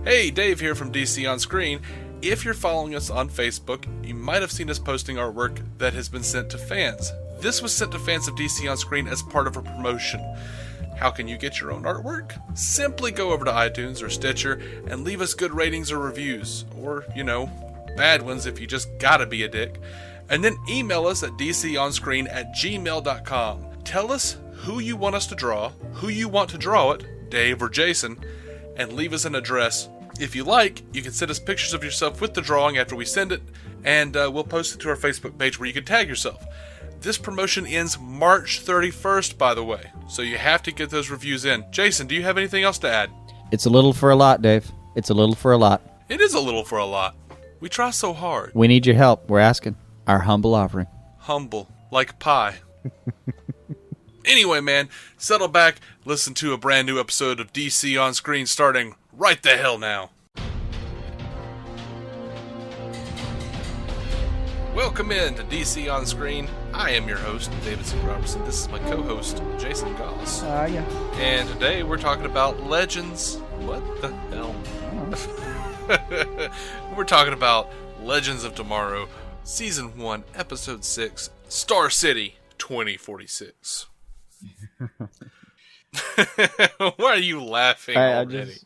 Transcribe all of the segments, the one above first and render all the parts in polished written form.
Hey, Dave here from DC On Screen. If you're following us on Facebook, you might have seen us posting artwork that has been sent to fans. This was sent to fans of DC On Screen as part of a promotion. How can you get your own artwork? Simply go over to iTunes or Stitcher and leave us good ratings or reviews. Or, bad ones if you just gotta be a dick. And then email us at dconscreen@gmail.com. Tell us who you want us to draw, who you want to draw it, Dave or Jason, and leave us an address. If you like, you can send us pictures of yourself with the drawing after we send it, and we'll post it to our Facebook page where you can tag yourself. This promotion ends March 31st, by the way, so you have to get those reviews in. Jason, do you have anything else to add? It's a little for a lot, Dave. It's a little for a lot. It is a little for a lot. We try so hard. We need your help. We're asking. Our humble offering. Humble, like pie. Anyway, man, settle back, listen to a brand new episode of DC On Screen starting right the hell now. Welcome in to DC On Screen. I am your host, David C. Robertson. This is my co-host, Jason Goss. Yeah. And today we're talking about Legends. What the hell? We're talking about Legends of Tomorrow, Season 1, Episode 6, Star City 2046. Why are you laughing already?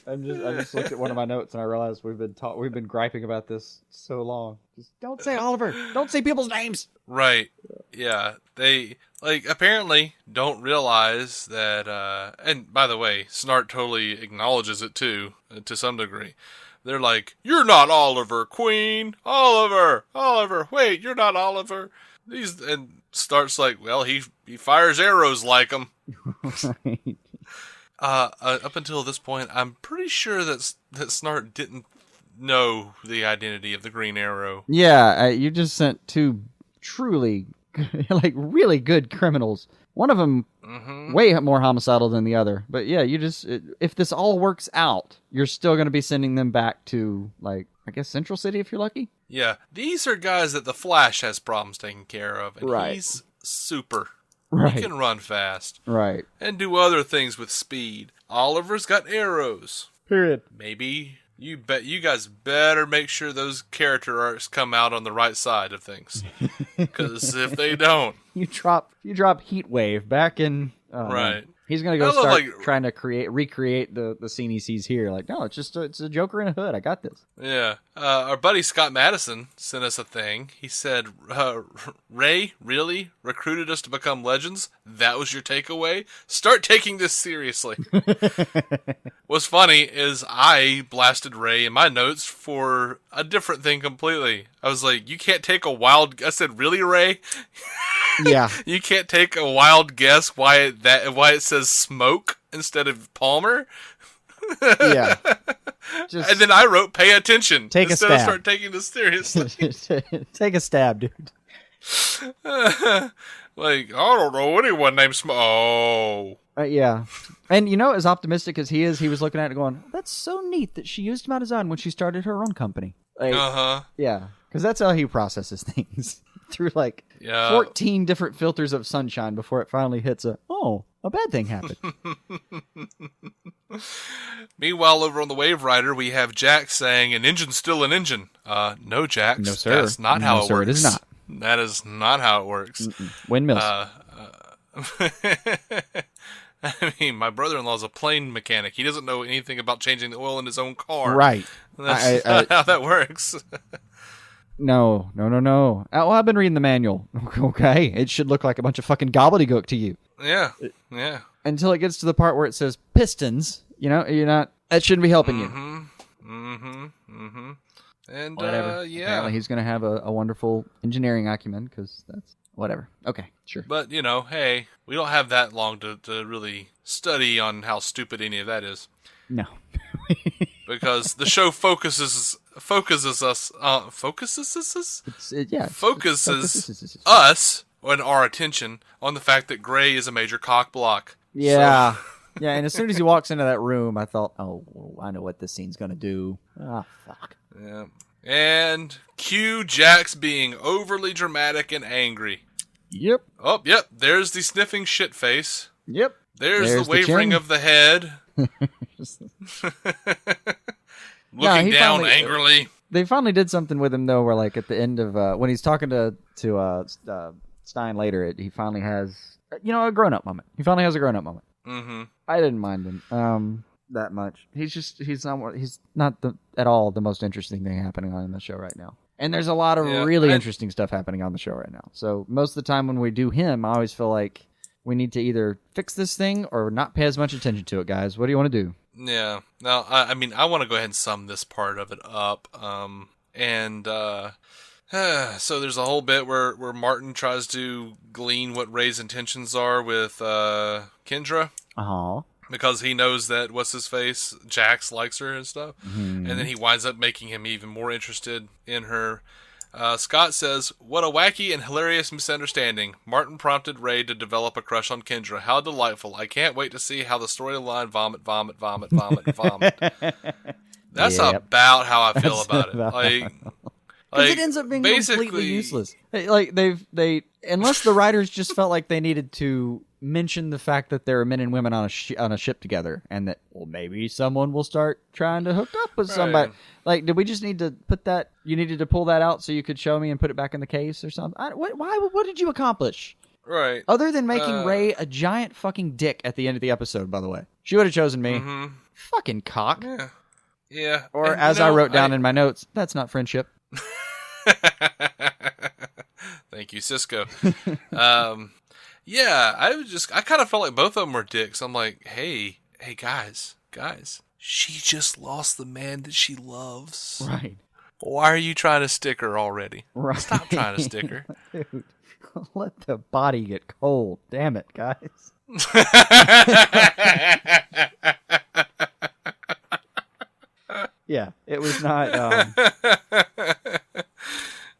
I just looked at one of my notes and I realized we've been griping about this so long. Just don't say Oliver. Don't say people's names. Right. Yeah. They apparently don't realize that. And by the way, Snart totally acknowledges it too, to some degree. They're like, "You're not Oliver, Queen. Oliver. Wait, you're not Oliver." And Snart's like, "Well, he fires arrows like him." Right. Up until this point, I'm pretty sure that Snart didn't know the identity of the Green Arrow. Yeah, you just sent two truly, really good criminals. One of them way more homicidal than the other. But yeah, if this all works out, you're still going to be sending them back to, I guess, Central City if you're lucky? Yeah, these are guys that the Flash has problems taking care of, and he's super. Right. He can run fast. Right. And do other things with speed. Oliver's got arrows. Period. Maybe you guys better make sure those character arcs come out on the right side of things. Because if they don't, you drop Heat Wave back in. Right. He's gonna go start trying to recreate the scene he sees here. No, it's a Joker in a hood. I got this. Yeah. Our buddy Scott Madison sent us a thing. He said, "Ray really recruited us to become legends. That was your takeaway. Start taking this seriously." What's funny is I blasted Ray in my notes for a different thing completely. I was like, "You can't take a wild." I said, "Really, Ray?" Yeah. You can't take a wild guess why it says Smoke instead of Palmer? Yeah. And then I wrote "pay attention" instead of start taking this seriously. Take a stab, dude. I don't know anyone named Smoke. Oh. Yeah. And as optimistic as he is, he was looking at it going, "That's so neat that she used him on his own when she started her own company." Yeah. Because that's how he processes things. Through 14 different filters of sunshine before it finally hits a bad thing happened. Meanwhile, over on the Wave Rider, we have Jack saying, "An engine's still an engine." No, Jax. No, sir. That's not how it works. It is not. That is not how it works. Windmills. I mean, my brother-in-law's a plane mechanic. He doesn't know anything about changing the oil in his own car. Right. That's not how that works. No. Well, I've been reading the manual. Okay. It should look like a bunch of fucking gobbledygook to you. Yeah. Until it gets to the part where it says pistons, you're not, that shouldn't be helping you. And, whatever. Apparently he's going to have a wonderful engineering acumen, because that's, whatever. Okay, sure. But, hey, we don't have that long to really study on how stupid any of that is. No. Because the show focuses us and our attention on the fact that Gray is a major cock block. Yeah. So. Yeah, and as soon as he walks into that room, I thought, I know what this scene's going to do. Fuck. Yeah. And cue Jax being overly dramatic and angry. Yep. Oh, yep. There's the sniffing shit face. Yep. There's the wavering of the head. looking down angrily. They finally did something with him though, where like at the end of when he's talking to Stein later, he finally has a grown up moment. He finally has a grown up moment. Mm-hmm. I didn't mind him that much. He's not at all the most interesting thing happening on the show right now. And there's a lot of really interesting stuff happening on the show right now. So most of the time when we do him, I always feel like we need to either fix this thing or not pay as much attention to it, guys. What do you want to do? Yeah. Now, I mean, I want to go ahead and sum this part of it up. So there's a whole bit where Martin tries to glean what Ray's intentions are with Kendra. Uh-huh. Because he knows that, what's-his-face, Jax likes her and stuff. Mm-hmm. And then he winds up making him even more interested in her. Scott says, "What a wacky and hilarious misunderstanding. Martin prompted Ray to develop a crush on Kendra. How delightful. I can't wait to see how the storyline vomit. That's about how I feel about it. Like, it ends up being completely useless. Like they unless the writers just felt like they needed to mention the fact that there are men and women on a ship together, and that maybe someone will start trying to hook up with somebody. Like, did we just need to put that? You needed to pull that out so you could show me and put it back in the case or something. What did you accomplish? Right. Other than making Ray a giant fucking dick at the end of the episode. By the way, she would have chosen me. Mm-hmm. Fucking cock. Yeah. Yeah. Or as I wrote down in my notes, that's not friendship. Thank you, Cisco. Yeah, I kind of felt like both of them were dicks. I'm like, hey, guys, she just lost the man that she loves. Right. Why are you trying to stick her already? Right. Stop trying to stick her. Dude, let the body get cold. Damn it, guys. Yeah, it was not.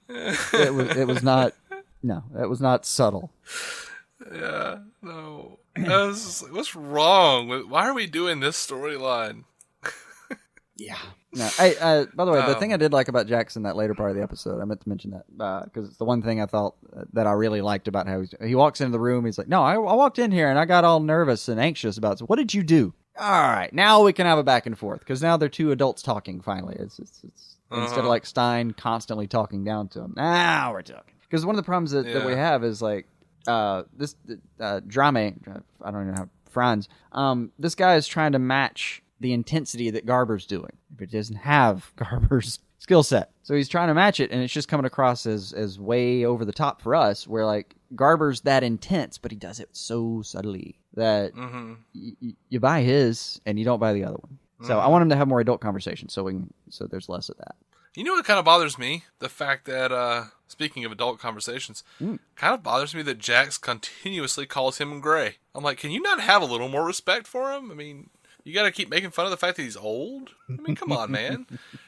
It was not. No, it was not subtle. Yeah, no. What's wrong? Why are we doing this storyline? Yeah. No. By the way, the thing I did like about Jackson that later part of the episode, I meant to mention that because it's the one thing I thought that I really liked about how he walks into the room. He's like, "No, I walked in here and I got all nervous and anxious about. What did you do? All right, now we can have a back and forth because now they're two adults talking. Finally, it's instead of like Stein constantly talking down to him. Now we're talking. Because one of the problems that we have is like this drama. I don't even know how Franz. This guy is trying to match the intensity that Garber's doing. If it doesn't have Garber's skill set, so he's trying to match it, and it's just coming across as way over the top for us. Where like Garber's that intense, but he does it so subtly that you buy his and you don't buy the other one. So I want him to have more adult conversations, so there's less of that. You know what kind of bothers me? The fact that, speaking of adult conversations, kind of bothers me that Jax continuously calls him Gray. I'm like, can you not have a little more respect for him? I mean, you gotta keep making fun of the fact that he's old? I mean, come on, man.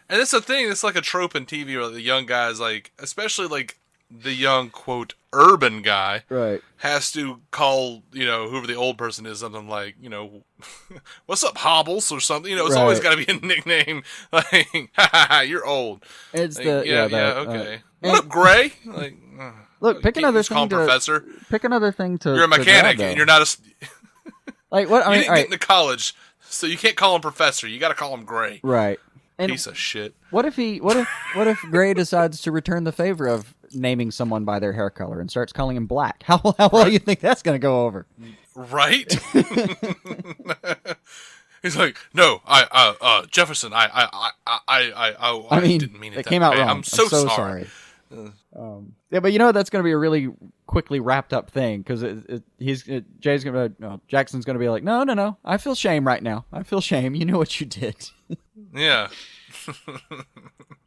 And it's a thing, it's like a trope in TV where the young guys, like, especially like the young, quote, urban guy, right, has to call, whoever the old person is, something like, what's up, Hobbles, or something. It's always got to be a nickname. Like, you're old. It's like, okay. What up, Gray? Like, look, pick another thing. Professor. Pick another thing to. You're a mechanic, and you're not a. Like what? I mean, you didn't get into college, so you can't call him Professor. You got to call him Gray. Right. And piece of shit. What if Gray decides to return the favor of naming someone by their hair color and starts calling him Black? How well do you think that's going to go over? Right? He's like, no, Jefferson, I didn't mean it. It came out wrong. I'm so sorry. Yeah, but that's going to be a really quickly wrapped up thing because Jackson's going to be like, no, I feel shame right now. I feel shame. You know what you did. Yeah.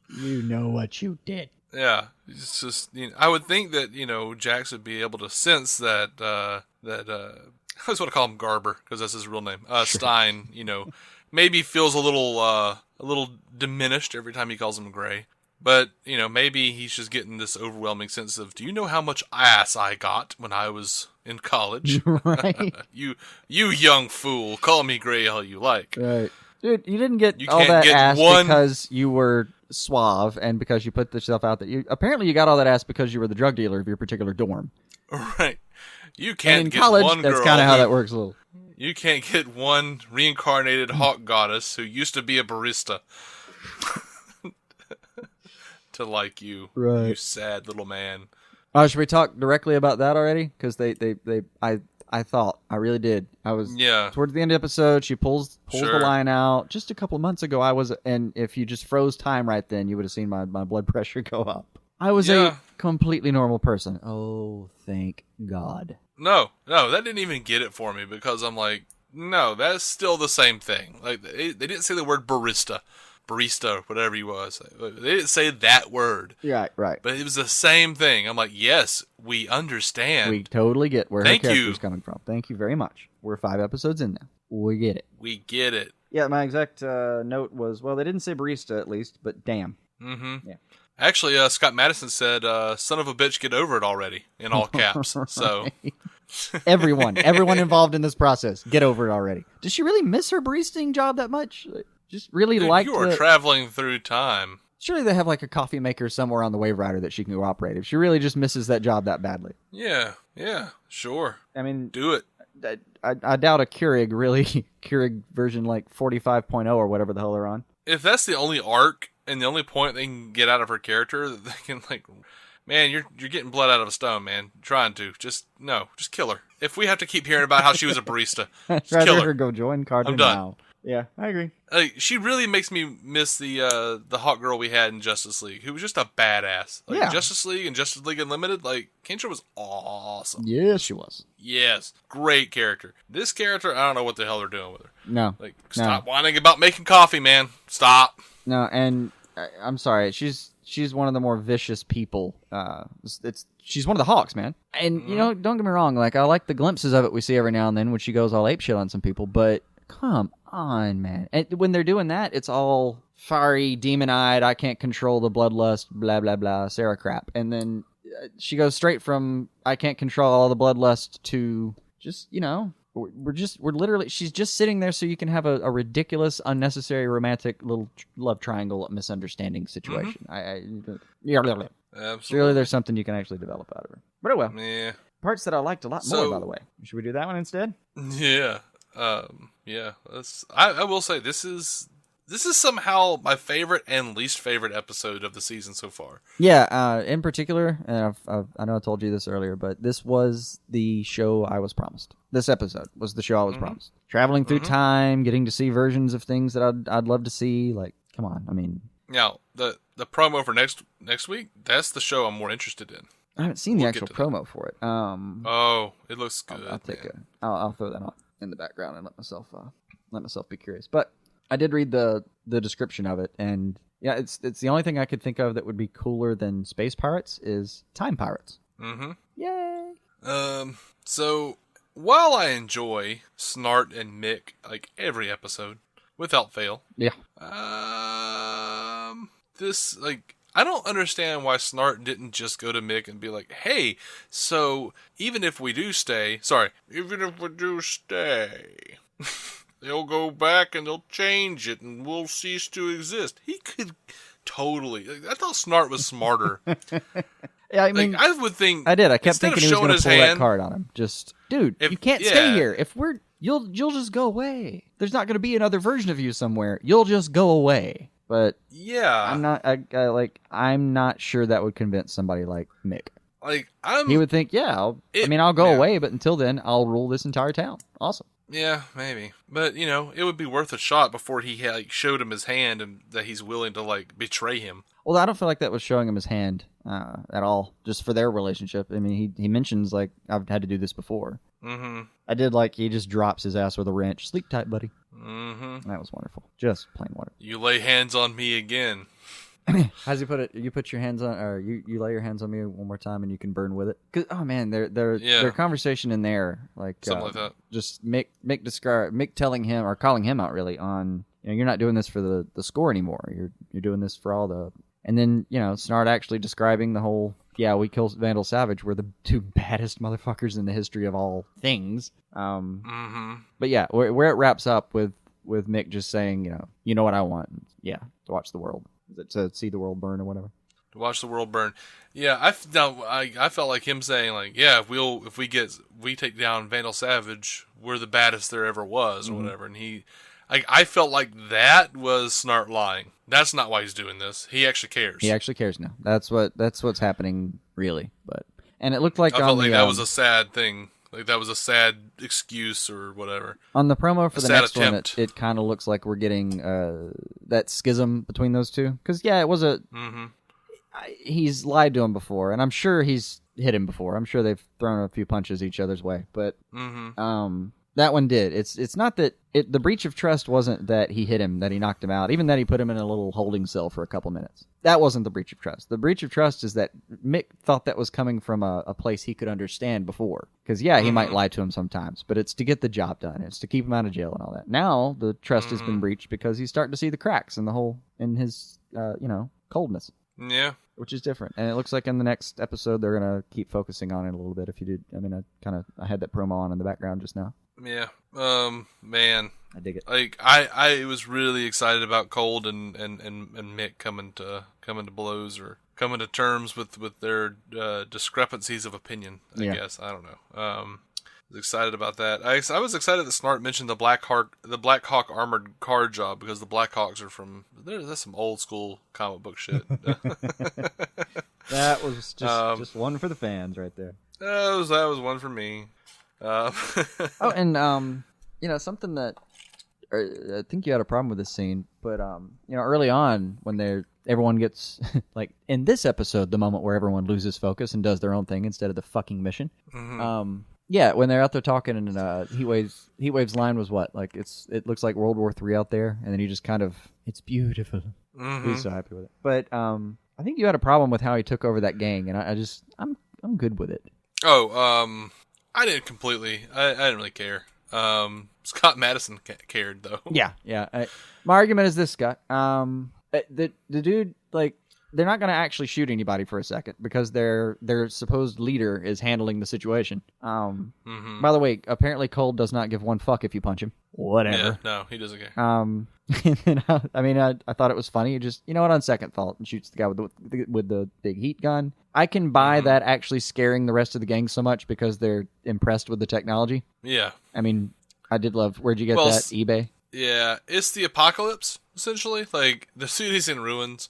You know what you did. Yeah, it's just I would think that Jax would be able to sense that I just want to call him Garber because that's his real name. Sure. Stein, maybe feels a little diminished every time he calls him Gray. But maybe he's just getting this overwhelming sense of, do you know how much ass I got when I was in college? Right. You young fool, call me Gray all you like. Right. Dude, you didn't get all that ass because you were suave and because you put yourself out there. Apparently you got all that ass because you were the drug dealer of your particular dorm. Right. You can't get college, one girl. That's kind of how that works a little. You can't get one reincarnated hawk goddess who used to be a barista. to like you, you sad little man. Oh, should we talk directly about that already? Because I really did. I was towards the end of the episode. She pulls the line out. Just a couple of months ago, and if you just froze time right then, you would have seen my blood pressure go up. I was a completely normal person. Oh, thank God. No, that didn't even get it for me because I'm like, no, that's still the same thing. Like they didn't say the word barista, whatever he was. They didn't say that word. Yeah, right. But it was the same thing. I'm like, yes, we understand. We totally get where her character's coming from. Thank you very much. We're 5 episodes in now. We get it. We get it. Yeah, my exact note was, well, they didn't say barista at least, but damn. Mm-hmm. Yeah. Actually, Scott Madison said, son of a bitch, get over it already, in all caps. Right. So everyone involved in this process, get over it already. Does she really miss her baristing job that much? Just really like you are traveling through time. Surely they have like a coffee maker somewhere on the Wave Rider that she can go operate if she really just misses that job that badly. Yeah, sure. I mean, do it. I doubt a Keurig version like 45.0 or whatever the hell they're on. If that's the only arc and the only point they can get out of her character, they can like, man, you're getting blood out of a stone, man. Trying to just kill her. If we have to keep hearing about how she was a barista, just kill her. Go join Cartoon I'm done. Now. Yeah, I agree. She really makes me miss the hot girl we had in Justice League, who was just a badass. Like, Justice League and Justice League Unlimited, like, Kendra was awesome. Yes, she was. Yes, great character. This character, I don't know what the hell they're doing with her. No. Like, stop whining about making coffee, man. Stop. No, and I'm sorry, she's one of the more vicious people. She's one of the Hawks, man. And, don't get me wrong, like, I like the glimpses of it we see every now and then when she goes all apeshit on some people, but come on, man. And when they're doing that, it's all fiery, demon-eyed, I can't control the bloodlust, blah, blah, blah, Sarah crap. And then she goes straight from I can't control all the bloodlust to just, we're literally, she's just sitting there so you can have a ridiculous, unnecessary, romantic little love triangle misunderstanding situation. Absolutely. Surely there's something you can actually develop out of her. But oh well. Yeah. Parts that I liked a lot more, by the way. Should we do that one instead? Yeah. I will say this is somehow my favorite and least favorite episode of the season so far. Yeah, in particular, and I know I told you this earlier, but this was the show I was promised. This episode was the show I was promised. Traveling through time, getting to see versions of things that I'd love to see. Like, come on, I mean. Now the promo for next week, that's the show I'm more interested in. I haven't seen the actual promo for it. It looks good. I'll throw that on in the background and let myself be curious. But I did read the description of it, and yeah, it's the only thing I could think of that would be cooler than space pirates is time pirates. Mm-hmm. Yay! So while I enjoy Snart and Mick like every episode without fail, this like. I don't understand why Snart didn't just go to Mick and be like, hey, so even if we do stay, they'll go back and they'll change it and we'll cease to exist. He could totally. I thought Snart was smarter. Yeah, I mean, I would think. I did. I kept thinking he was going to pull that card on him. Just, dude, you can't stay here. If you'll just go away. There's not going to be another version of you somewhere. You'll just go away. But yeah, I'm not sure that would convince somebody like Mick. He would think, I'll go away, but until then, I'll rule this entire town. Awesome. Yeah, maybe. But, it would be worth a shot before he showed him his hand and that he's willing to, betray him. Well, I don't feel like that was showing him his hand at all, just for their relationship. I mean, he mentions, I've had to do this before. Mm-hmm. I did, he just drops his ass with a wrench. Sleep tight, buddy. Mm-hmm. That was wonderful. Just plain wonderful. You lay hands on me again. How's he put it? You put your hands on, or you lay your hands on me one more time, and you can burn with it. 'Cause, oh man, their conversation in there, something like that. Just Mick telling him or calling him out really on, you're not doing this for the score anymore. You're doing this for all the, and then Snart actually describing the whole. Yeah, we killed Vandal Savage. We're the 2 baddest motherfuckers in the history of all things. But yeah, where it wraps up with Mick just saying, you know what I want. Yeah, to watch the world. Is it to see the world burn or whatever? To watch the world burn. Yeah, I felt like him saying if we take down Vandal Savage, we're the baddest there ever was or whatever. And I felt like that was Snart lying. That's not why he's doing this. He actually cares. He actually cares now. That's what's happening, really. And it looked like I felt like that was a sad thing. Like that was a sad excuse or whatever. On the promo for the next attempt. one, it kind of looks like we're getting that schism between those two. Because, yeah, it was a... Mm-hmm. He's lied to him before, and I'm sure he's hit him before. I'm sure they've thrown a few punches each other's way. But that one did. It's not that... the breach of trust wasn't that he hit him, that he knocked him out, even that he put him in a little holding cell for a couple minutes. That wasn't the breach of trust. The breach of trust is that Mick thought that was coming from a place he could understand before. Because, yeah, he might lie to him sometimes, but it's to get the job done. It's to keep him out of jail and all that. Now, the trust has been breached because he's starting to see the cracks in his coldness. Yeah. Which is different. And it looks like in the next episode, they're going to keep focusing on it a little bit. If you did, I mean, I had that promo on in the background just now. Yeah. Man. I dig it. Like I was really excited about Cold and Mick coming to blows or coming to terms with their discrepancies of opinion. I guess I don't know. I was excited about that. I was excited that Snart mentioned the Black Hawk armored car job because the Black Hawks are from that's some old school comic book shit. That was just one for the fans right there. That was one for me. Oh, and something that I think you had a problem with this scene, but early on when everyone gets like in this episode, the moment where everyone loses focus and does their own thing instead of the fucking mission. Mm-hmm. Yeah, when they're out there talking, and Heatwave's line was what? Like it looks like World War III out there, and then he just kind of, it's beautiful. Mm-hmm. He's so happy with it. But I think you had a problem with how he took over that gang, and I'm good with it. Oh, I didn't completely. I didn't really care. Scott Madison cared though. Yeah. My argument is this, Scott. The dude, like, they're not going to actually shoot anybody for a second because their supposed leader is handling the situation. By the way, apparently Cold does not give one fuck if you punch him. Whatever. Yeah, no, he doesn't care. I thought it was funny. Just, on second thought, and shoots the guy with the big heat gun. I can buy that actually scaring the rest of the gang so much because they're impressed with the technology. Yeah. I mean, I did love. Where'd you get that? eBay. Yeah, it's the apocalypse essentially. Like the city's in ruins.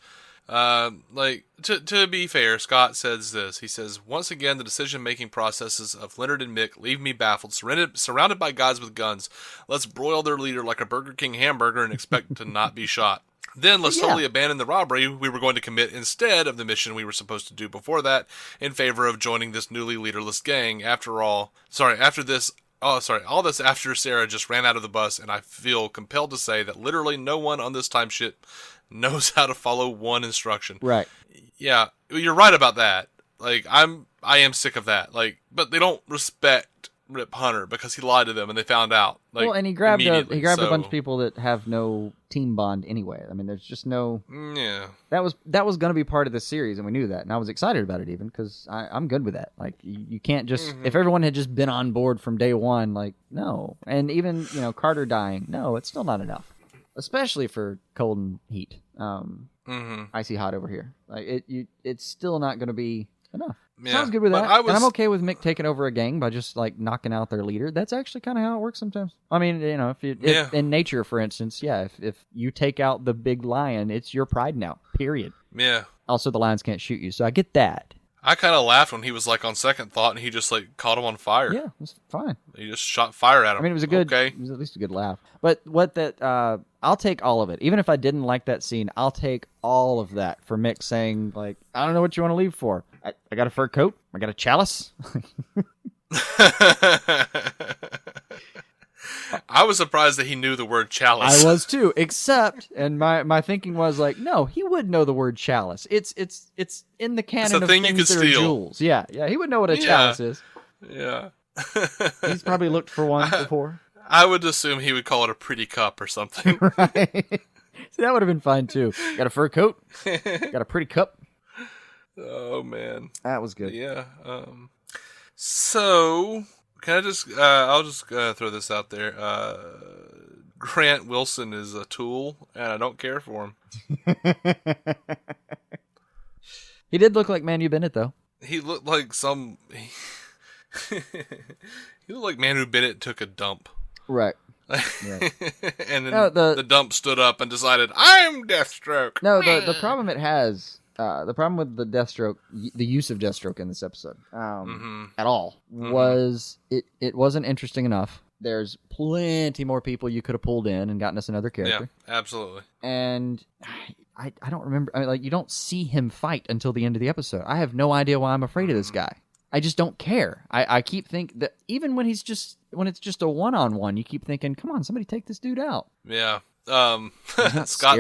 To be fair, Scott says this. He says, once again, the decision-making processes of Leonard and Mick leave me baffled. Surrounded by guys with guns, let's broil their leader like a Burger King hamburger and expect to not be shot. Then let's totally abandon the robbery we were going to commit instead of the mission we were supposed to do before that in favor of joining this newly leaderless gang. All this after Sarah just ran out of the bus, and I feel compelled to say that literally no one on this timeship knows how to follow one instruction. Right. Yeah, you're right about that. Like, I am sick of that. Like, but they don't respect Rip Hunter because he lied to them and they found out. Like, well, and he grabbed a bunch of people that have no team bond anyway. I mean, there's just no. Yeah. That was going to be part of this series, and we knew that, and I was excited about it even because I'm good with that. Like, you can't just if everyone had just been on board from day one, like, no, and even Carter dying, no, it's still not enough. Especially for cold and heat. Icy hot over here. Like it's still not going to be enough. Yeah, sounds good with that. And I'm okay with Mick taking over a gang by just like knocking out their leader. That's actually kind of how it works sometimes. I mean, if in nature, for instance, if you take out the big lion, it's your pride now. Period. Yeah. Also, the lions can't shoot you, so I get that. I kind of laughed when he was like on second thought and he just like caught him on fire. Yeah, it was fine. He just shot fire at him. I mean, it was it was at least a good laugh. But I'll take all of it. Even if I didn't like that scene, I'll take all of that for Mick saying, like, I don't know what you want to leave for. I got a fur coat. I got a chalice. I was surprised that he knew the word chalice. I was too, except, and my thinking was like, no, he would know the word chalice. It's in the canon of things that are jewels. Yeah, he would know what a chalice is. Yeah. He's probably looked for one before. I would assume he would call it a pretty cup or something. Right. See, that would have been fine too. Got a fur coat. Got a pretty cup. Oh, man. That was good. Yeah. So, can I just, I'll just throw this out there. Grant Wilson is a tool, and I don't care for him. He did look like Manu Bennett, though. He looked like he looked like Manu Bennett took a dump. Right. Right. And then the dump stood up and decided, I'm Deathstroke. No, the problem it has, the problem with the Deathstroke, the use of Deathstroke in this episode, at all, was it wasn't interesting enough. There's plenty more people you could have pulled in and gotten us another character. Yeah, absolutely. And I don't remember. I mean, like, you don't see him fight until the end of the episode. I have no idea why I'm afraid of this guy. I just don't care. I keep thinking that even when it's just a one-on-one, you keep thinking, come on, somebody take this dude out. Yeah. Scott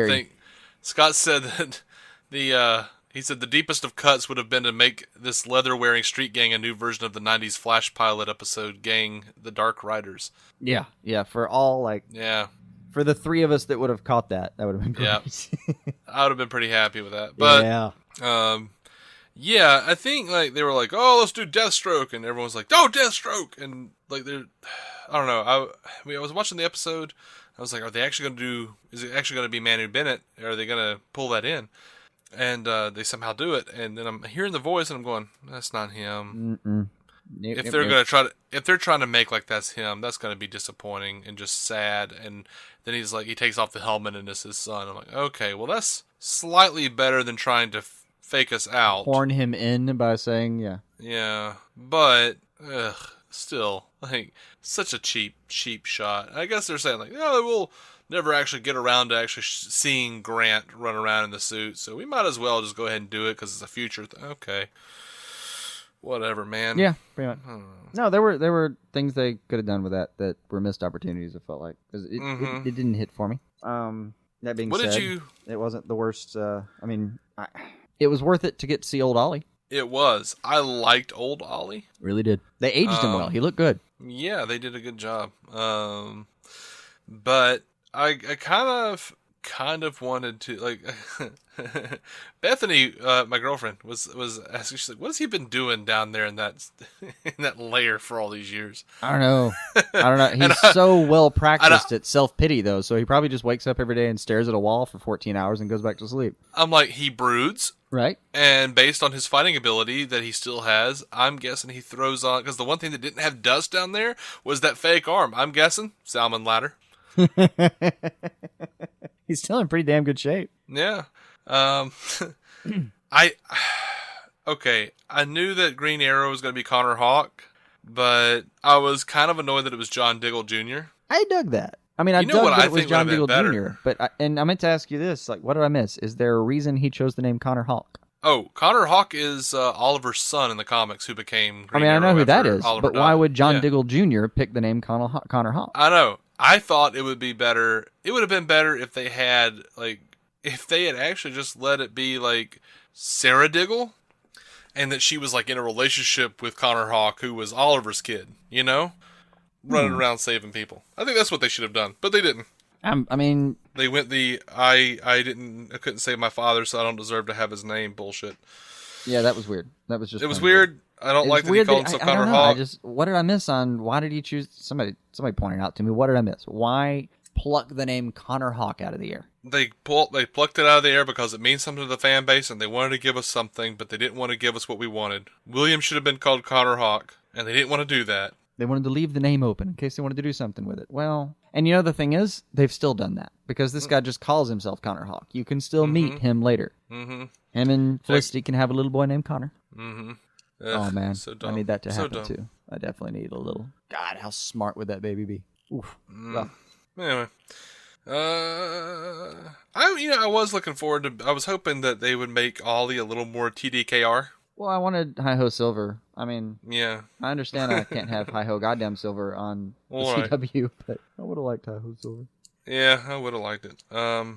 said that he said the deepest of cuts would have been to make this leather-wearing street gang a new version of the 90s Flash pilot episode Gang, the Dark Riders. Yeah, for all, like... Yeah. For the three of us that would have caught that would have been great. Yeah. I would have been pretty happy with that. But, yeah, I think, like, they were like, oh, let's do Deathstroke, and everyone's like, oh, Deathstroke! And, like, I don't know, I was watching the episode, I was like, is it actually going to be Manu Bennett? Are they going to pull that in? And they somehow do it, and then I'm hearing the voice, and I'm going, "That's not him." If they're trying to make like that's him, that's going to be disappointing and just sad. And then he takes off the helmet, and it's his son. I'm like, okay, well that's slightly better than trying to fake us out, horn him in by saying, yeah, but still, like, such a cheap shot. I guess they're saying like, we'll never actually get around to actually seeing Grant run around in the suit, so we might as well just go ahead and do it because it's a future okay, whatever, man. Yeah, pretty much. No, there were things they could have done with that were missed opportunities. It felt like because it didn't hit for me. That being said, it wasn't the worst. It was worth it to get to see old Ollie. It was. I liked old Ollie. Really did. They aged him well. He looked good. Yeah, they did a good job. But I kind of wanted to, like, Bethany, my girlfriend, was asking, she's like, what has he been doing down there in that lair for all these years? I don't know. He's so well practiced at self-pity, though, so he probably just wakes up every day and stares at a wall for 14 hours and goes back to sleep. I'm like, he broods. Right. And based on his fighting ability that he still has, I'm guessing he throws on, because the one thing that didn't have dust down there was that fake arm. I'm guessing salmon ladder. He's still in pretty damn good shape. Yeah. I knew that Green Arrow was going to be Connor Hawke, but I was kind of annoyed that it was John Diggle Jr. I dug that. I mean, I dug that it was John Diggle Jr., but I meant to ask you this, like, what did I miss? Is there a reason he chose the name Connor Hawke? Oh, Connor Hawke is Oliver's son in the comics who became Green Arrow. I know who that is, Oliver but why would John Diggle Jr. pick the name Connor Hawke? I know. I thought it would be better. It would have been better if they had actually just let it be like Sarah Diggle, and that she was like in a relationship with Connor Hawke, who was Oliver's kid, running around saving people. I think that's what they should have done, but they didn't. I mean, they went the I couldn't save my father, so I don't deserve to have his name bullshit. Yeah, that was weird. That was just. It was weird. I don't like that he called himself Connor Hawke. What did I miss on? Why did he choose? Somebody pointed out to me. What did I miss? Why pluck the name Connor Hawke out of the air? They plucked it out of the air because it means something to the fan base, and they wanted to give us something, but they didn't want to give us what we wanted. William should have been called Connor Hawke, and they didn't want to do that. They wanted to leave the name open in case they wanted to do something with it. Well, and the thing is, they've still done that because this guy just calls himself Connor Hawke. You can still meet him later. Mm-hmm. Him and Felicity can have a little boy named Connor. Mm-hmm. Oh, man. So I need that to happen, too. I definitely need a little... God, how smart would that baby be? Oof. Anyway. I was looking forward to... I was hoping that they would make Ollie a little more TDKR. Well, I wanted Hi-Ho Silver. I mean... Yeah. I understand I can't have Hi-Ho Goddamn Silver on the CW, but I would have liked Hi-Ho Silver. Yeah, I would have liked it. Oh,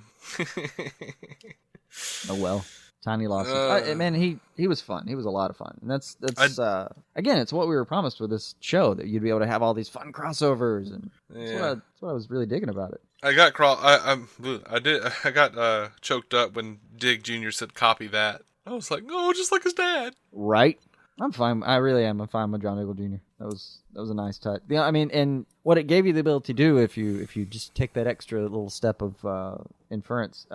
well. Tiny losses. Man, he was fun. He was a lot of fun. And that's again, it's what we were promised with this show, that you'd be able to have all these fun crossovers, and that's what I was really digging about it. I got choked up when Dig Jr. said copy that. I was like, no, just like his dad. Right. I'm fine. I really am. I'm fine with John Diggle Jr. That was a nice touch. Yeah, I mean, and what it gave you the ability to do, if you just take that extra little step of inference,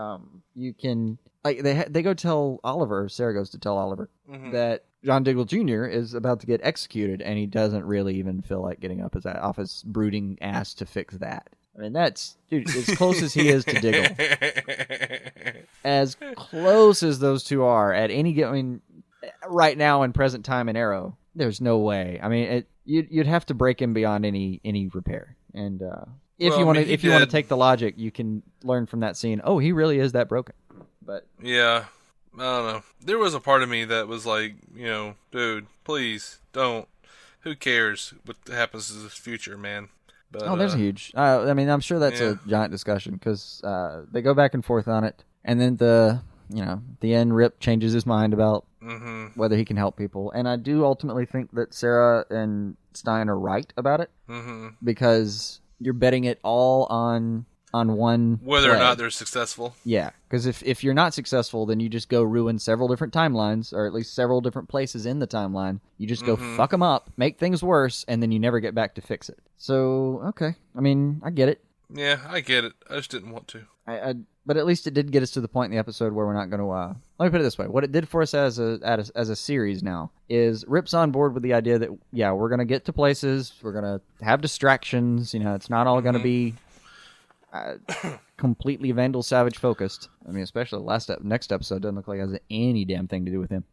you can, like, they go tell Oliver, Sarah goes to tell Oliver that John Diggle Jr. is about to get executed, and he doesn't really even feel like getting up off his brooding ass to fix that. I mean, that's, dude, as close as he is to Diggle. As close as those two are at any given, I mean, right now in present time in Arrow, there's no way. I mean, you'd have to break him beyond any repair. And if you want to take the logic, you can learn from that scene. Oh, he really is that broken. But yeah, I don't know. There was a part of me that was like, dude, please don't. Who cares what happens in the future, man? But, there's a huge. I mean, I'm sure that's a giant discussion because they go back and forth on it, and then the end, Rip changes his mind about whether he can help people, and I do ultimately think that Sara and Stein are right about it because you're betting it all on one whether or not they're successful. Yeah, because if you're not successful, then you just go ruin several different timelines, or at least several different places in the timeline. You just go fuck them up, make things worse, and then you never get back to fix it. So, okay. I mean, I get it. Yeah, I get it. I just didn't want to. But at least it did get us to the point in the episode where we're not going to... let me put it this way. What it did for us as a series now is Rip's on board with the idea that, yeah, we're going to get to places, we're going to have distractions, it's not all going to be... completely Vandal Savage focused. I mean, especially the next episode doesn't look like it has any damn thing to do with him.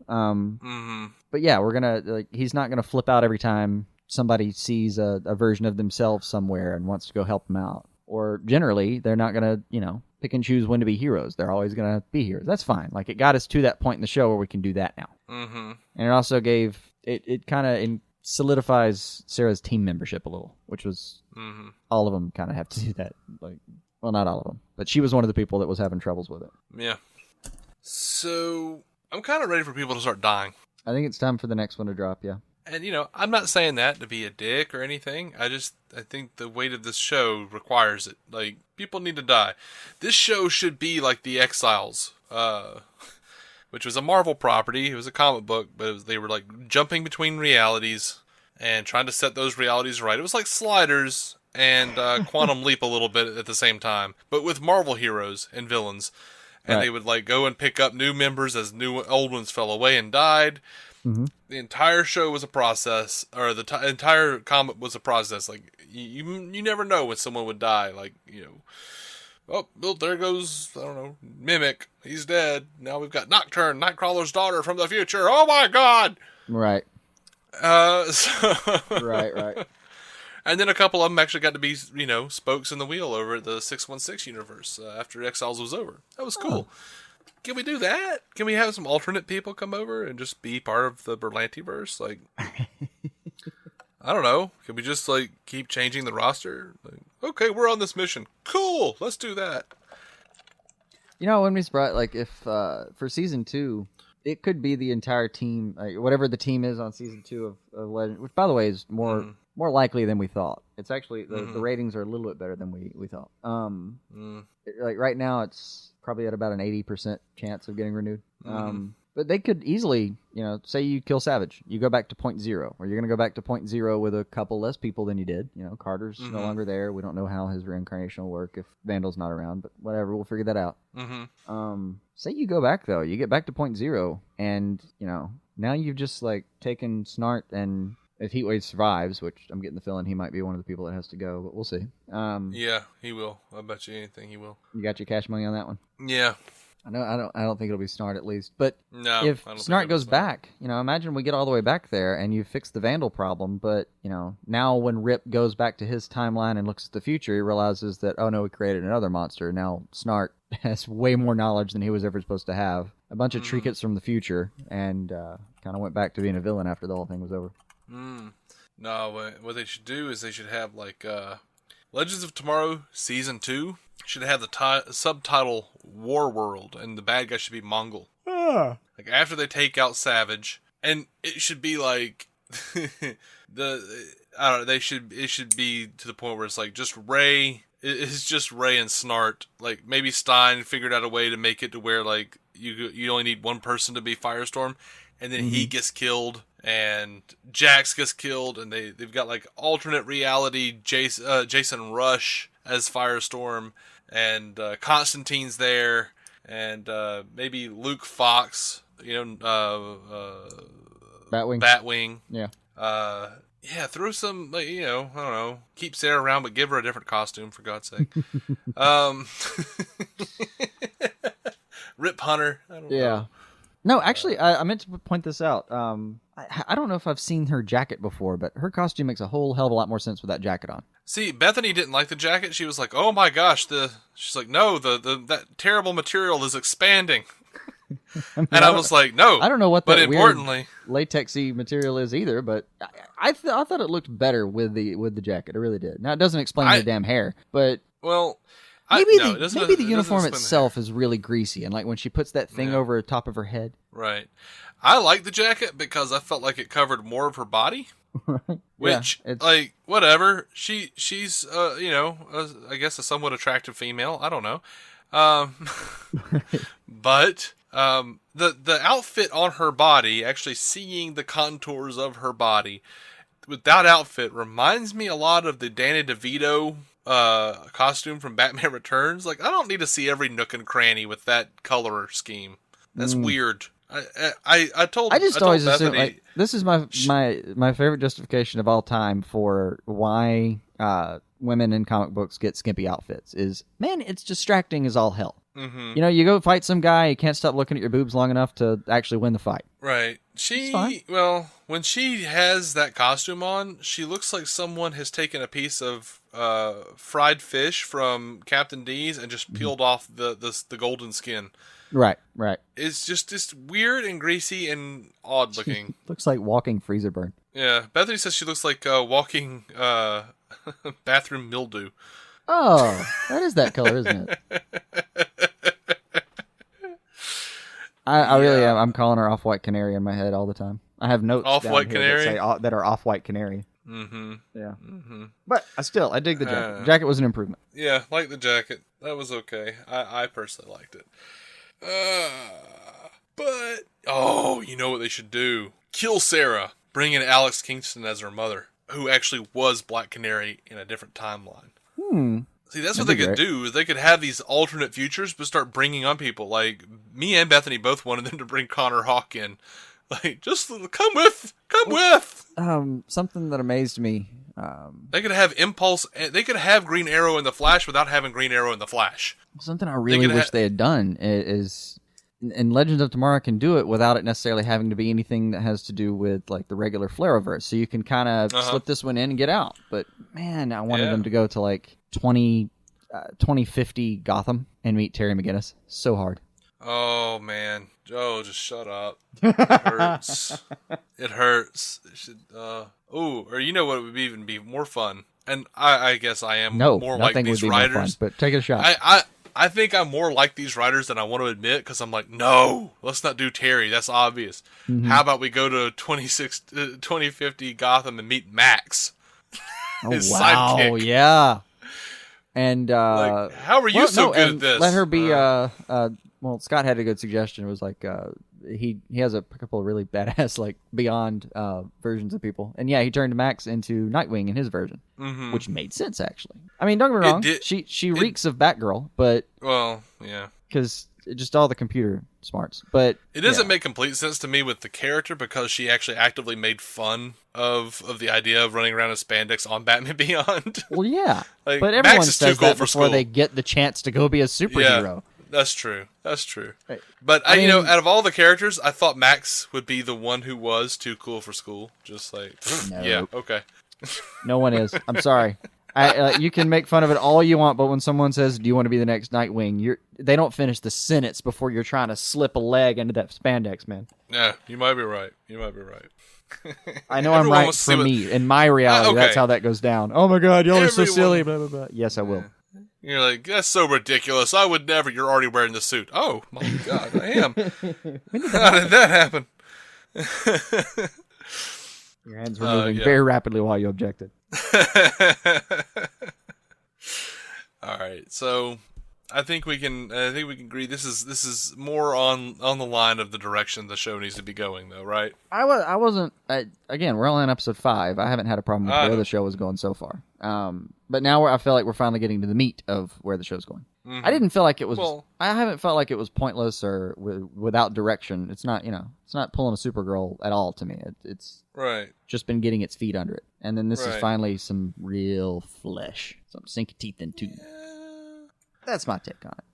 But yeah, we're gonna he's not gonna flip out every time somebody sees a version of themselves somewhere and wants to go help them out. Or generally, they're not gonna pick and choose when to be heroes. They're always gonna be heroes. That's fine. Like it got us to that point in the show where we can do that now. And it also gave it kind of solidifies Sarah's team membership a little, which was all of them kind of have to do that. Well, not all of them, but she was one of the people that was having troubles with it. Yeah. So I'm kind of ready for people to start dying. I think it's time for the next one to drop. Yeah. And I'm not saying that to be a dick or anything. I think the weight of this show requires it. Like people need to die. This show should be like The Exiles. Which was a Marvel property. It was a comic book, but they were like jumping between realities and trying to set those realities right. It was like Sliders and Quantum Leap a little bit at the same time, but with Marvel heroes and villains. And They would like go and pick up new members as old ones fell away and died. The entire show was a process, or the entire comic was a process. Like you never know when someone would die. Like oh, well, there goes, I don't know, Mimic. He's dead. Now we've got Nocturne, Nightcrawler's daughter from the future. Oh my god! Right. Right. And then a couple of them actually got to be, spokes in the wheel over at the 616 universe after Exiles was over. That was cool. Can we do that? Can we have some alternate people come over and just be part of the Berlanti-verse? Like... I don't know. Can we just keep changing the roster? Okay, we're on this mission. Cool. Let's do that. When we brought if for season 2, it could be the entire team, whatever the team is on season 2 of Legend, which by the way is more likely than we thought. It's actually the ratings are a little bit better than we thought. Right now, it's probably at about an 80% chance of getting renewed. But they could easily, say you kill Savage, you go back to point 0, or you're going to go back to point 0 with a couple less people than you did. Carter's no longer there. We don't know how his reincarnation will work if Vandal's not around, but whatever, we'll figure that out. Say you go back, though. You get back to point 0, and, now you've just, taken Snart, and if Heatwave survives, which I'm getting the feeling he might be one of the people that has to go, but we'll see. Yeah, he will. I bet you anything he will. You got your cash money on that one? Yeah. I don't think it'll be Snart at least. But no, if Snart goes back, imagine we get all the way back there and you fix the Vandal problem. But, now when Rip goes back to his timeline and looks at the future, he realizes that, oh no, we created another monster. Now Snart has way more knowledge than he was ever supposed to have. A bunch of trinkets from the future, and kind of went back to being a villain after the whole thing was over. No, what they should do is they should have Legends of Tomorrow Season 2 should have the subtitle War World, and the bad guy should be Mongol. After they take out Savage, and it should be it should be to the point where it's just Ray. It's just Ray and Snart. Maybe Stein figured out a way to make it to where you only need one person to be Firestorm, and then he gets killed, and Jax gets killed, and they've got alternate reality Jason Rush as Firestorm, and Constantine's there, and maybe Luke Fox, Batwing. Batwing. Yeah. Yeah, throw some, like, I don't know, keep Sarah around, but give her a different costume, for God's sake. Rip Hunter. I don't know. No, actually, I meant to point this out. I don't know if I've seen her jacket before, but her costume makes a whole hell of a lot more sense with that jacket on. See, Bethany didn't like the jacket. She was like, "Oh my gosh!" She's like, "No, that terrible material is expanding." And I was like, "No." I don't know what but that importantly, weird latexy material is either, but I thought it looked better with the jacket. I really did. Now it doesn't explain her damn hair, but maybe the uniform itself is really greasy, and like when she puts that thing over the top of her head. Right. I like the jacket because I felt like it covered more of her body. Which, like, whatever. She's I guess a somewhat attractive female. I don't know. But the outfit on her body, actually seeing the contours of her body with that outfit, reminds me a lot of the Danny DeVito costume from Batman Returns. Like, I don't need to see every nook and cranny with that color scheme. That's weird. I just always assume, like, this is my favorite justification of all time for why women in comic books get skimpy outfits is, man, it's distracting as all hell. Mm-hmm. You go fight some guy, you can't stop looking at your boobs long enough to actually win the fight. Right. When she has that costume on, she looks like someone has taken a piece of fried fish from Captain D's and just peeled off the golden skin. Right. It's just weird and greasy and odd looking. Looks like walking freezer burn. Yeah, Bethany says she looks like walking bathroom mildew. Oh, that is that color, isn't it? I really am. I'm calling her Off-White Canary in my head all the time. I have notes Off-White Canary that are Off-White Canary. Mm-hmm. Yeah. Mm-hmm. But I dig the jacket. The jacket was an improvement. Yeah, like the jacket. That was okay. I personally liked it. But you know what they should do? Kill Sarah. Bring in Alex Kingston as her mother, who actually was Black Canary in a different timeline. See, that's what they could do. They could have these alternate futures, but start bringing on people. Like, me and Bethany both wanted them to bring Connor Hawke in. Like, just come with. Something that amazed me. They could have Impulse. They could have Green Arrow in the Flash without having Green Arrow in the Flash. Something I really wish they had done is, and Legends of Tomorrow can do it without it necessarily having to be anything that has to do with like the regular Flareverse. So you can kind of slip this one in and get out. But man, I wanted them to go to like 2050 Gotham and meet Terry McGinnis. So hard. Oh man, Joe, just shut up. It hurts. It hurts. It should. Or you know what would even be more fun? And I guess I am more like these writers. Fun, but take a shot. I think I'm more like these writers than I want to admit, because I'm like, no, let's not do Terry. That's obvious. Mm-hmm. How about we go to 2050 Gotham and meet Max? His sidekick. Yeah. And like, how are you so good at this? Let her be. Scott had a good suggestion. It was like he has a couple of really badass like beyond versions of people, and he turned Max into Nightwing in his version, which made sense actually. I mean, don't get me wrong, she reeks of Batgirl, but because just all the computer smarts. But it doesn't make complete sense to me with the character, because she actually actively made fun of the idea of running around in spandex on Batman Beyond. Well, yeah, like, but everyone says that before they get the chance to go be a superhero. Yeah. That's true. Right. But I mean, out of all the characters, I thought Max would be the one who was too cool for school. Just like, okay. No one is. I'm sorry. You can make fun of it all you want, but when someone says, "Do you want to be the next Nightwing?" they don't finish the sentence before you're trying to slip a leg into that spandex, man. Yeah, you might be right. I know I'm right for me. In my reality, that's how that goes down. Oh my God, y'all are so silly. Blah, blah, blah. Yes, I will. You're like, that's so ridiculous. I would never. You're already wearing the suit. Oh, my God, I am. How did that happen? Your hands were moving very rapidly while you objected. All right, so I think we can agree this is more on the line of the direction the show needs to be going, though, right? I wasn't. Again, we're only on episode 5. I haven't had a problem with where the show was going so far. But now I feel like we're finally getting to the meat of where the show's going. Mm-hmm. I didn't feel like it was. Well, I haven't felt like it was pointless or without direction. It's not, it's not pulling a Supergirl at all to me. It's right. Just been getting its feet under it, and then this is finally some real flesh, some sink teeth into. Yeah. That's my take on it.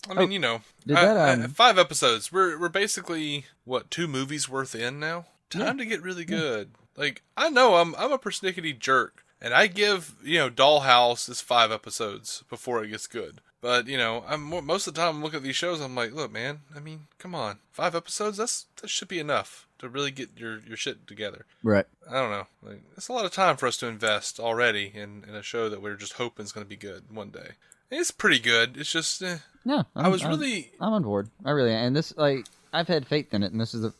I mean, 5 episodes. We're basically 2 movies worth in now. Time to get really good. Like, I know I'm a persnickety jerk, and I give Dollhouse is 5 episodes before it gets good. But most of the time I'm looking at these shows, I'm like, look, man, I mean, come on, 5 episodes, that should be enough to really get your shit together. Right. I don't know. Like, it's a lot of time for us to invest already in a show that we're just hoping is going to be good one day. It's pretty good. It's just, No, I'm on board. I really am. And this, I've had faith in it, and this is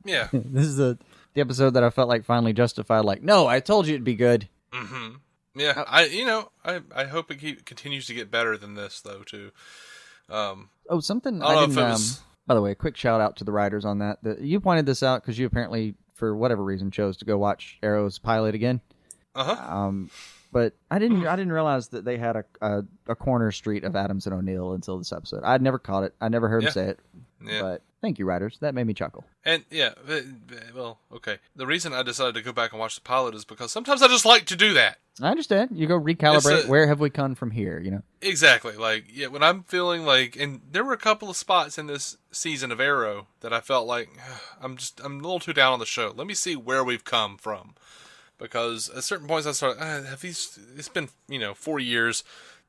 yeah. This is the episode that I felt like finally justified. Like, no, I told you it'd be good. Mm-hmm. Yeah, I hope it continues to get better than this though too. Something I didn't. By the way, a quick shout out to the writers on that. You pointed this out because you apparently, for whatever reason, chose to go watch Arrow's pilot again. But I didn't realize that they had a corner street of Adams and O'Neill until this episode. I'd never caught it. I never heard him say it. Yeah. But thank you, writers. That made me chuckle. And well, okay. The reason I decided to go back and watch the pilot is because sometimes I just like to do that. I understand. You go recalibrate. Where have we come from here? Exactly. Like, when I'm feeling like, and there were a couple of spots in this season of Arrow that I felt like I'm a little too down on the show. Let me see where we've come from. Because at certain points I started, it's been, 4 years.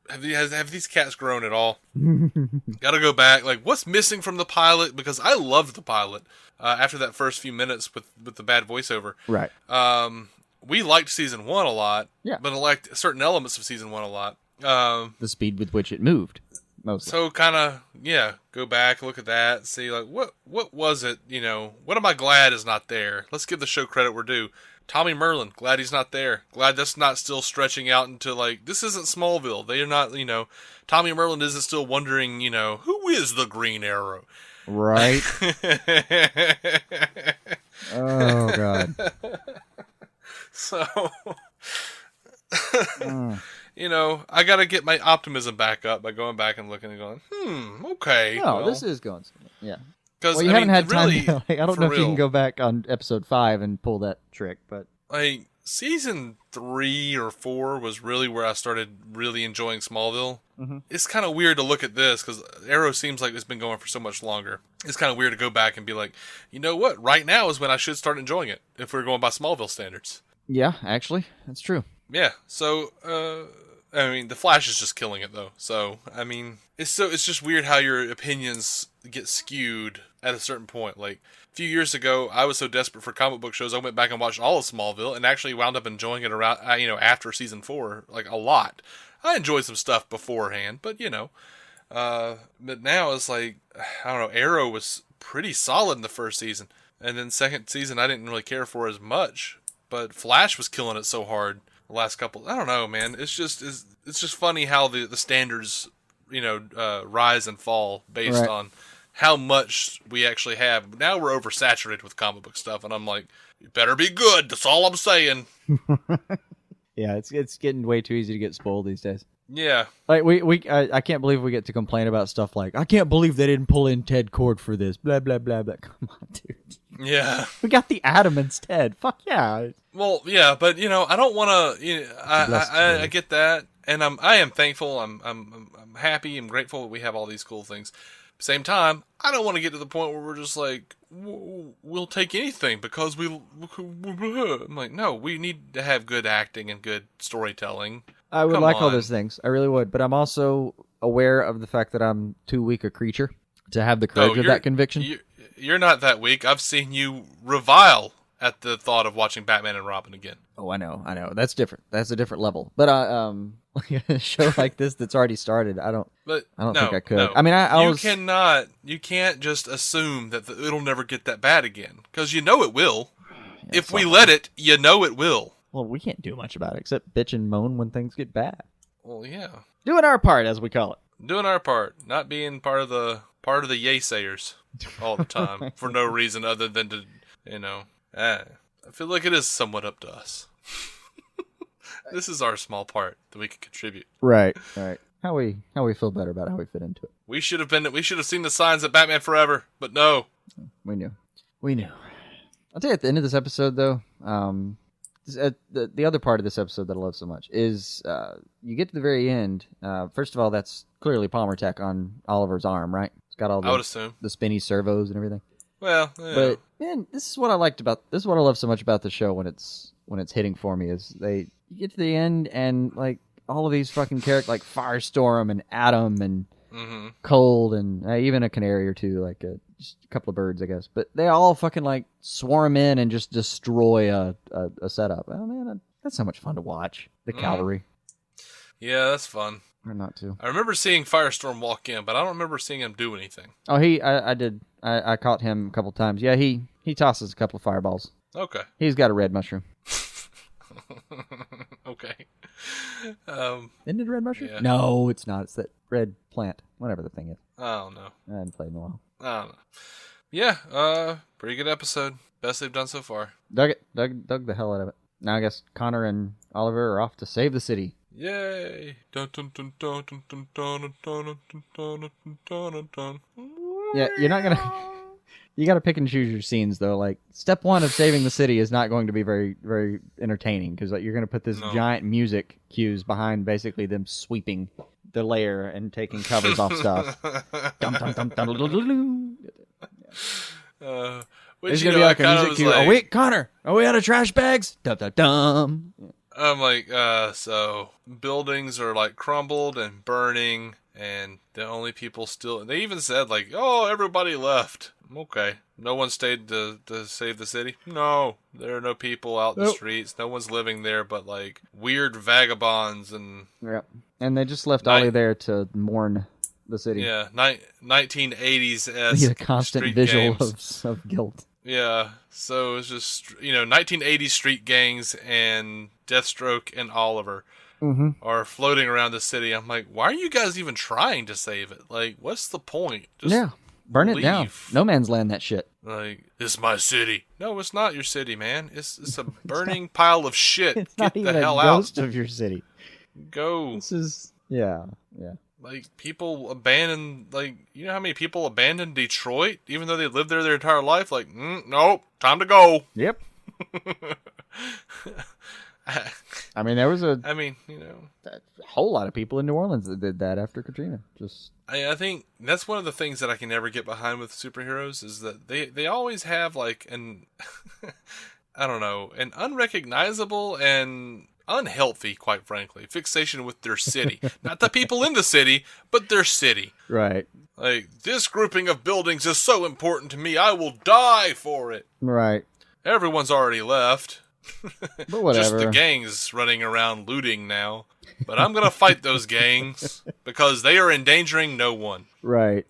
Have these cats grown at all? Gotta go back. Like, what's missing from the pilot? Because I loved the pilot after that first few minutes with the bad voiceover. Right. We liked season 1 a lot. Yeah. But I liked certain elements of season 1 a lot. The speed with which it moved, mostly. So kind of, go back, look at that, see, like, what was it, what am I glad is not there? Let's give the show credit we're due. Tommy Merlin, glad he's not there. Glad that's not still stretching out into, like, this isn't Smallville. They are not, Tommy Merlin isn't still wondering, who is the Green Arrow? Right. Oh, God. So, I got to get my optimism back up by going back and looking and going, okay. No, this is going somewhere. Yeah. Because you haven't had time. Really, I don't know if you can go back on episode 5 and pull that trick, but like season 3 or 4 was really where I started really enjoying Smallville. Mm-hmm. It's kind of weird to look at this because Arrow seems like it's been going for so much longer. It's kind of weird to go back and be like, you know what? Right now is when I should start enjoying it if we're going by Smallville standards. Yeah, actually, that's true. Yeah. So, the Flash is just killing it though. So, it's just weird how your opinions get skewed at a certain point. Like, a few years ago, I was so desperate for comic book shows, I went back and watched all of Smallville and actually wound up enjoying it around, after season 4, like, a lot. I enjoyed some stuff beforehand, but, but now it's like, I don't know, Arrow was pretty solid in the first season. And then second season, I didn't really care for as much, but Flash was killing it so hard the last couple. I don't know, man. It's just funny how the standards, rise and fall based on how much we actually have. Now we're oversaturated with comic book stuff, and I'm like, you better be good. That's all I'm saying. Yeah, it's getting way too easy to get spoiled these days. Yeah. Like I can't believe we get to complain about stuff like, I can't believe they didn't pull in Ted Kord for this. Blah blah blah blah. Come on, dude. Yeah. We got the Atom instead. Fuck yeah. Well, yeah, but I don't want to. I get that, and I am thankful. I'm happy and grateful that we have all these cool things. Same time, I don't want to get to the point where we're just like, we'll take anything because I'm like, no, we need to have good acting and good storytelling. I would like all those things. I really would. But I'm also aware of the fact that I'm too weak a creature to have the courage of that conviction. You're not that weak. I've seen you revile at the thought of watching Batman and Robin again. Oh, I know. That's different. That's a different level. But a show like this that's already started, I don't think I could. No. I mean, you can't just assume that it'll never get that bad again. Because it will. Yeah, if we let it, it will. Well, we can't do much about it except bitch and moan when things get bad. Well, yeah. Doing our part, as we call it. Doing our part. Not being part of the yay-sayers all the time for no reason other than to, I feel like it is somewhat up to us. This is our small part that we can contribute. Right. How we feel better about how we fit into it. We should have seen the signs at Batman Forever, but no. We knew. I'll tell you, at the end of this episode, though, the other part of this episode that I love so much is you get to the very end. First of all, that's clearly Palmer tech on Oliver's arm, right? It's got all I would assume the spinny servos and everything. Well, yeah. But man, this is what I love so much about the show when it's hitting for me is you get to the end and like all of these fucking characters like Firestorm and Atom and Cold and even a canary or two, like just a couple of birds, I guess. But they all fucking like swarm in and just destroy a setup. Oh man, that's so much fun to watch. The cavalry. Yeah, that's fun. Or not to. I remember seeing Firestorm walk in, but I don't remember seeing him do anything. Oh, I did. I caught him a couple times. Yeah, he tosses a couple of fireballs. Okay. He's got a red mushroom. Okay. Isn't it a red mushroom? Yeah. No, it's not. It's that red plant. Whatever the thing is. I don't know. I haven't played in a while. I don't know. Yeah, pretty good episode. Best they've done so far. Dug it. Dug the hell out of it. Now I guess Connor and Oliver are off to save the city. Yay! Dun, dun, dun, dun, dun, dun, dun, dun, dun, dun, dun, dun, dun. Yeah, you're not gonna. You got to pick and choose your scenes, though. Like, step one of saving the city is not going to be very, very entertaining because like, you're going to put this giant music cues behind basically them sweeping the layer and taking covers off stuff. Dum, dum, dum, dum, dum, dum, dum. It's going to be like a music cue. Like, wait, Connor, are we out of trash bags? Dum, dum, dum. I'm like, so buildings are like crumbled and burning, and the only people still. They even said like, oh, everybody left. Okay, no one stayed to save the city. No, there are no people out in the streets. No one's living there, but like weird vagabonds and. Yeah, and they just left Ollie there to mourn the city. Yeah, 1980s-esque a constant visual of guilt. Yeah, so it's just 1980s street gangs and Deathstroke and Oliver are floating around the city. I'm like, why are you guys even trying to save it? Like, what's the point? Just burn it down. No man's land that shit. Like, this is my city. No, it's not your city, man. It's a burning pile of shit. It's Get not the even hell a out. ghost of your city. Go. This is yeah. Like, people abandon, like, you know how many people abandoned Detroit, even though they lived there their entire life? Like, nope, time to go. Yep. I mean, there was a whole lot of people in New Orleans that did that after Katrina. I think that's one of the things that I can never get behind with superheroes is that they always have, like, I don't know, an unrecognizable and unhealthy, quite frankly, fixation with their city. Not the people in the city, but their city. Right. Like, this grouping of buildings is so important to me, I will die for it. Right. Everyone's already left. But whatever. Just the gangs running around looting now. But I'm going to fight those gangs because they are endangering no one. Right.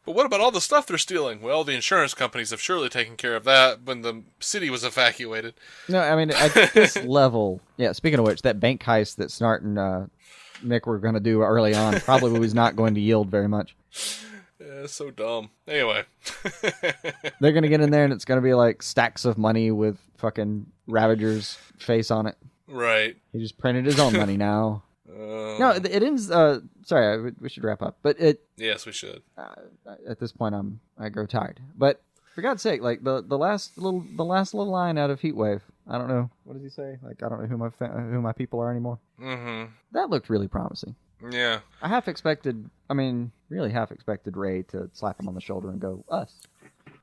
But what about all the stuff they're stealing? Well, the insurance companies have surely taken care of that when the city was evacuated. No, I mean, at this level... Yeah, speaking of which, that bank heist that Snart and Mick were going to do early on probably was not going to yield very much. Yeah, it's so dumb. Anyway. They're going to get in there and it's going to be like stacks of money with fucking Ravager's face on it. Right. He just printed his own money now. No, it ends... sorry, we should wrap up. But it... Yes, we should. At this point, I grow tired. But for God's sake, like the last little line out of Heatwave. I don't know. What does he say? Like, I don't know who my people are anymore. Mm-hmm. That looked really promising. Yeah. I really half expected Ray to slap him on the shoulder and go, us.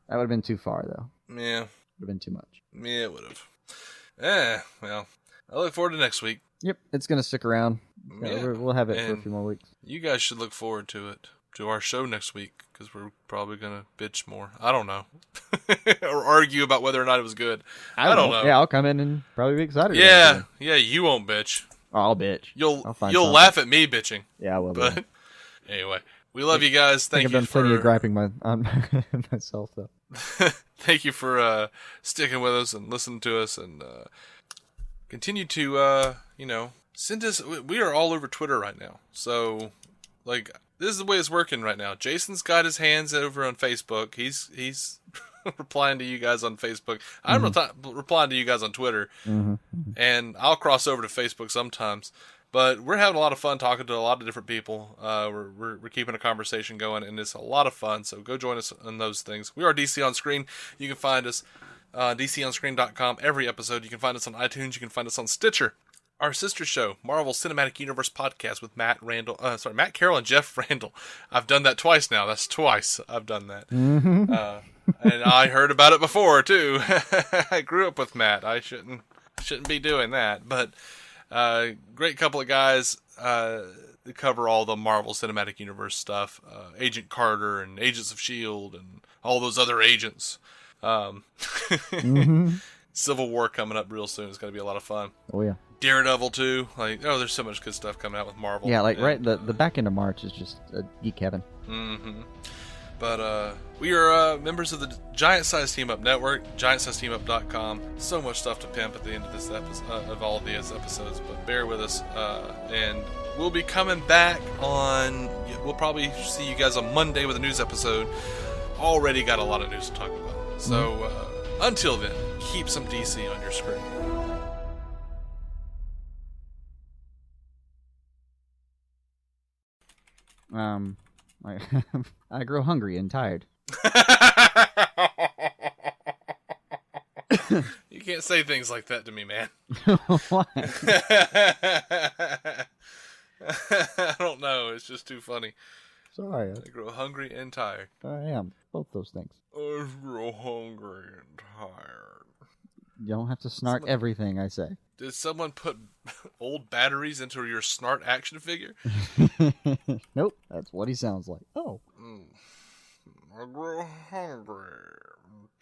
That would have been too far, though. Yeah. Would have been too much. Yeah, it would have. Well, I look forward to next week. Yep, it's going to stick around. Yeah. We'll have it for a few more weeks. You guys should look forward to it, to our show next week, because we're probably going to bitch more. I don't know. Or argue about whether or not it was good. I don't know. Yeah, I'll come in and probably be excited. Yeah, you won't bitch. Oh, I'll bitch. You'll laugh at me bitching. Yeah, I will. But anyway, we love you guys. Thank you I've done plenty of griping on myself, though. Thank you for sticking with us and listening to us, and continue to send us. We are all over Twitter right now, so like this is the way it's working right now. Jason's got his hands over on Facebook. He's replying to you guys on Facebook. I'm replying to you guys on Twitter, and I'll cross over to Facebook sometimes. But we're having a lot of fun talking to a lot of different people. We're keeping a conversation going, and it's a lot of fun. So go join us on those things. We are DC On Screen. You can find us DCOnScreen.com every episode. You can find us on iTunes. You can find us on Stitcher. Our sister show, Marvel Cinematic Universe Podcast with Matt Carroll and Jeff Randall. I've done that twice now. That's twice I've done that. And I heard about it before, too. I grew up with Matt. I shouldn't be doing that. But great couple of guys that cover all the Marvel Cinematic Universe stuff. Agent Carter and Agents of S.H.I.E.L.D. and all those other agents. Civil War coming up real soon. It's going to be a lot of fun. Oh, yeah. Daredevil, too. There's so much good stuff coming out with Marvel. Yeah, right. The back end of March is just geek heaven. But we are members of the Giant Size Team Up Network, GiantSizeTeamUp.com. So much stuff to pimp at the end of this episode, of all of these episodes, but bear with us. And we'll be coming back on. We'll probably see you guys on Monday with a news episode. Already got a lot of news to talk about. So until then, keep some DC on your screen. I grow hungry and tired. You can't say things like that to me, man. Why? I don't know. It's just too funny. Sorry. I grow hungry and tired. I am. Both those things. I grow hungry and tired. You don't have to snark everything I say. Did someone put old batteries into your Snart action figure? Nope, that's what he sounds like. Oh. I grow hungry.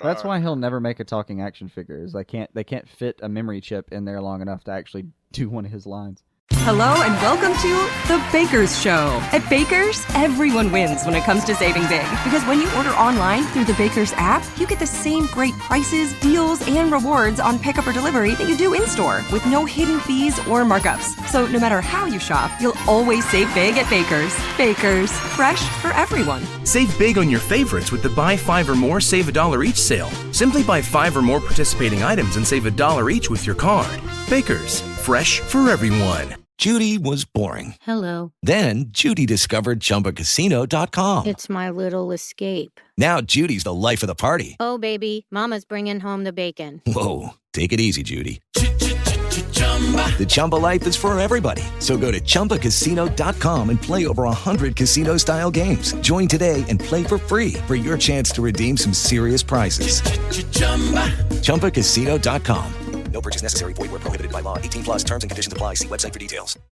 That's why he'll never make a talking action figure. Is they can't fit a memory chip in there long enough to actually do one of his lines. Hello and welcome to The Baker's Show. At Baker's, everyone wins when it comes to saving big. Because when you order online through the Baker's app, you get the same great prices, deals, and rewards on pickup or delivery that you do in-store, with no hidden fees or markups. So no matter how you shop, you'll always save big at Baker's. Baker's, fresh for everyone. Save big on your favorites with the Buy 5 or More, Save $1 each sale. Simply buy 5 or more participating items and save $1 each with your card. Baker's, fresh for everyone. Judy was boring. Hello. Then Judy discovered ChumbaCasino.com. It's my little escape. Now Judy's the life of the party. Oh, baby, mama's bringing home the bacon. Whoa, take it easy, Judy. The Chumba life is for everybody. So go to ChumbaCasino.com and play over 100 casino-style games. Join today and play for free for your chance to redeem some serious prizes. ChumbaCasino.com. No purchase necessary. Void where prohibited by law. 18+ terms and conditions apply. See website for details.